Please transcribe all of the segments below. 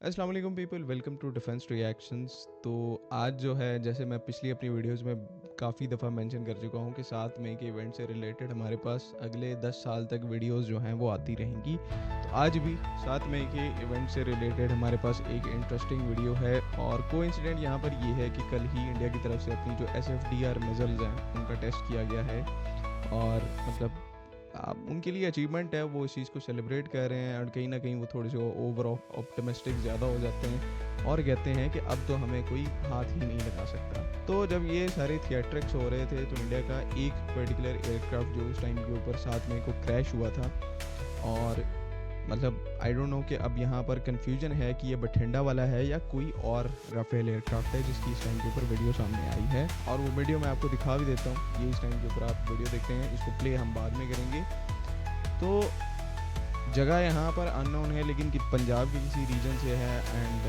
अस्सलाम वालेकुम people, welcome to defence reactions. तो आज जो है, जैसे मैं पिछली अपनी वीडियोस में काफ़ी दफ़ा मेंशन कर चुका हूँ कि 7 मई के इवेंट से रिलेटेड हमारे पास अगले 10 साल तक वीडियोस जो हैं वो आती रहेंगी। तो आज भी 7 मई के इवेंट से रिलेटेड हमारे पास एक इंटरेस्टिंग वीडियो है और कोइंसिडेंट यहाँ पर ये है कि कल ही इंडिया की तरफ से अपनी जो SFDR मिज़ल्स हैं उनका टेस्ट किया गया है और मतलब उनके लिए अचीवमेंट है, वो इस चीज़ को सेलिब्रेट कर रहे हैं और कहीं ना कहीं वो थोड़े से ओवर ऑप्टिमिस्टिक ज़्यादा हो जाते हैं और कहते हैं कि अब तो हमें कोई हाथ ही नहीं लगा सकता। तो जब ये सारे थिएट्रिक्स हो रहे थे तो इंडिया का एक पर्टिकुलर एयरक्राफ्ट जो उस टाइम के ऊपर 7 मई को क्रैश हुआ था और मतलब आई डोंट नो कि अब यहाँ पर कन्फ्यूजन है कि ये बठिंडा वाला है या कोई और राफेल एयरक्राफ्ट है जिसकी इस टाइम के ऊपर वीडियो सामने आई है। और वो वीडियो मैं आपको दिखा भी देता हूँ, ये इस टाइम के ऊपर आप वीडियो देखते हैं, इसको प्ले हम बाद में करेंगे। तो जगह यहाँ पर अननोन है लेकिन कि पंजाब के किसी रीजन से है एंड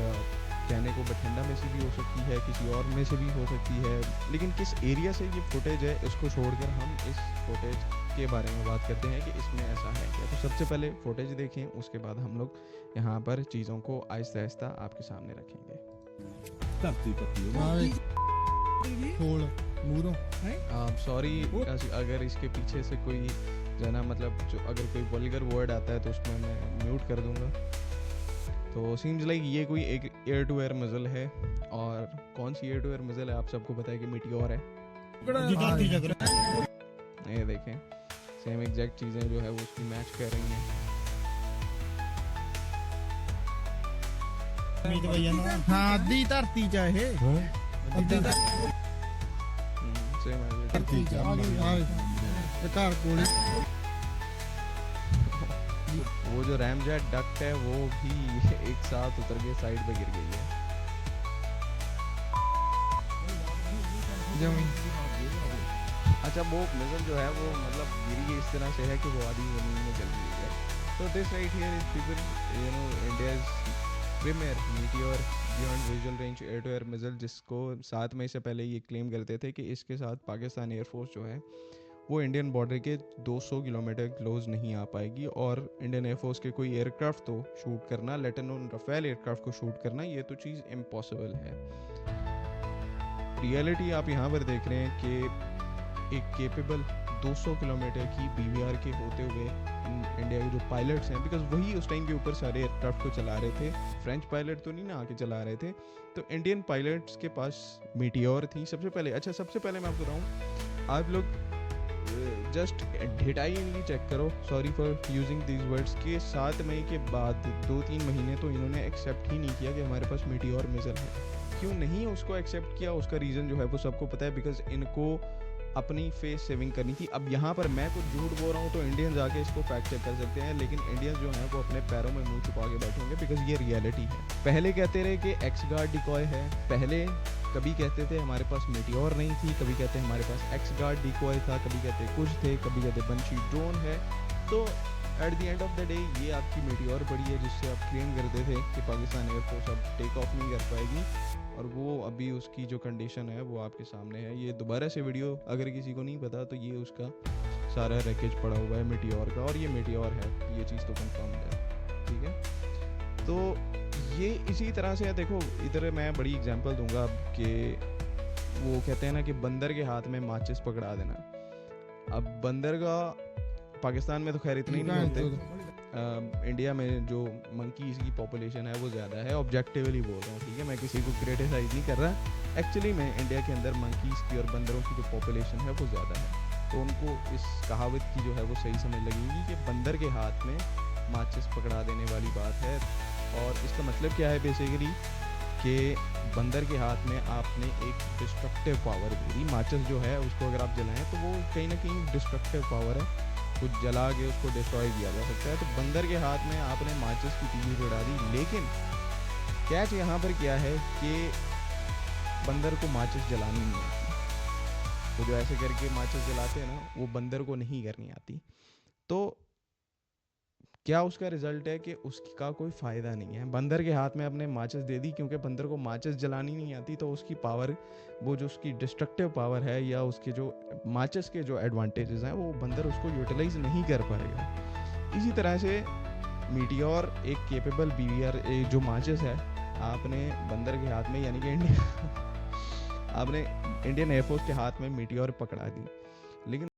कहने को बठिंडा में से भी हो सकती है, किसी और में से भी हो सकती है, लेकिन किस एरिया से ये फुटेज है इसको छोड़कर हम इस फुटेज के बारे में बात करते हैं कि इसमें ऐसा है क्या। तो सबसे पहले फुटेज देखें, उसके बाद हम लोग यहाँ पर चीज़ों को आहिस्ता आहिस्ता आपके सामने रखेंगे। सॉरी अगर इसके पीछे से कोई जो है ना, मतलब जो अगर कोई वल्गर वर्ड आता है तो उसमें मैं म्यूट कर दूंगा। तो सीम्स लाइक ये कोई एक एयर टू एयर मिज़ल है और कौन सी एयर टू एयर मिज़ल है आप सबको पता है कि मीटियोर है। ये देखें सेम एग्जैक्ट चीज़ें जो है वो उसकी मैच कर रही हैं। आधी धरती चाहे वो जो रैमजेट डक्ट है वो भी एक साथ उतर के साइड पे गिर गई है। अच्छा, वो मिज़ल जो है वो मतलब गिरी इस तरह से है कि वो आधी ज़मीन में चल गई है। तो this right here is people, you know, India's premier meteor beyond visual range air to air missile, जिसको 7 मई से पहले ये क्लेम करते थे कि इसके साथ पाकिस्तान एयरफोर्स जो है वो इंडियन बॉर्डर के 200 किलोमीटर क्लोज नहीं आ पाएगी और इंडियन एयरफोर्स के कोई एयरक्राफ्ट तो शूट करना, लेट अलोन राफेल एयरक्राफ्ट को शूट करना, ये तो चीज़ इम्पॉसिबल है। रियलिटी आप यहाँ पर देख रहे हैं कि एक केपेबल 200 किलोमीटर की BVR के होते हुए इंडिया के जो पायलट्स हैं, बिकॉज वही उस टाइम के ऊपर सारे एयरक्राफ्ट को चला रहे थे, फ्रेंच पायलट तो नहीं ना आके चला रहे थे, तो इंडियन पायलट्स के पास मीटियोर थी सबसे पहले। अच्छा, सबसे पहले मैं आपको बताऊँ, आप लोग जस्ट ढिटाई इनकी चेक करो, sorry for using these words, के 7 मई के बाद 2-3 महीने तो इन्होंने एक्सेप्ट ही नहीं किया कि हमारे पास मीटियोर मिज़ल है। क्यों नहीं उसको एक्सेप्ट किया, उसका रीज़न जो है वो सबको पता है, बिकॉज इनको अपनी फेस सेविंग करनी थी। अब यहाँ पर मैं कुछ झूठ बोल रहा हूँ तो इंडियन जाके इसको फैक्ट चेक कर सकते हैं, लेकिन इंडियंस जो हैं वो अपने पैरों में मुंह छुपा के बैठेंगे, बिकॉज ये रियलिटी है। पहले कहते रहे कि एक्स गार्ड डिकॉय है, पहले कभी कहते थे हमारे पास मीटियोर नहीं थी, कभी कहते हमारे पास एक्स गार्ड डिकॉय था, कभी कहते कुछ थे, कभी कहते बंशी ड्रोन है। तो at the end of the day ये आपकी मीटियोर पड़ी है जिससे आप क्लेम करते थे कि पाकिस्तान एयरफोर्स अब टेक ऑफ नहीं कर पाएगी, और वो अभी उसकी जो कंडीशन है वो आपके सामने है। ये दोबारा से वीडियो अगर किसी को नहीं पता तो ये उसका सारा रैकेज पड़ा हुआ है मीटियोर का, और ये मीटियोर है, ये चीज़ तो कंफर्म है, ठीक है। तो ये इसी तरह से है, देखो इधर मैं बड़ी एग्जांपल दूंगा कि वो कहते हैं ना कि बंदर के हाथ में माचिस पकड़ा देना। अब बंदर का पाकिस्तान में तो खैर इतने नहीं होते, इंडिया में जो मंकीज़ की पॉपुलेशन है वो ज़्यादा है, ऑब्जेक्टिवली बोल रहा हूँ, ठीक है, मैं किसी को क्रिटिसाइज़ नहीं कर रहा। एक्चुअली में इंडिया के अंदर मंकीज़ की और बंदरों की जो पॉपुलेशन है वो ज़्यादा है, तो उनको इस कहावत की जो है वो सही समझ लगेगी कि बंदर के हाथ में माचिस पकड़ा देने वाली बात है। और इसका मतलब क्या है बेसिकली कि बंदर के हाथ में आपने एक डिस्ट्रक्टिव पावर दे दी। माचिस जो है उसको अगर आप जलाएं तो वो कहीं ना कहीं डिस्ट्रक्टिव पावर है, कुछ जला के उसको डिस्ट्रॉय किया जा सकता है। तो बंदर के हाथ में आपने माचिस की तीली उड़ा दी, लेकिन कैच यहाँ पर क्या है कि बंदर को माचिस जलानी नहीं आती। तो जो ऐसे करके माचिस जलाते हैं ना, वो बंदर को नहीं करनी आती। तो क्या उसका रिजल्ट है कि उसका कोई फ़ायदा नहीं है। बंदर के हाथ में अपने माचिस दे दी, क्योंकि बंदर को माचिस जलानी नहीं आती, तो उसकी पावर, वो जो उसकी डिस्ट्रक्टिव पावर है या उसके जो माचिस के जो एडवांटेजेस हैं वो बंदर उसको यूटिलाइज नहीं कर पाएगा। इसी तरह से मीटियोर एक केपेबल बीवीआर जो माचिस है आपने बंदर के हाथ में यानी कि इंडिया आपने इंडियन एयरफोर्स के हाथ में मीटियोर पकड़ा दी, लेकिन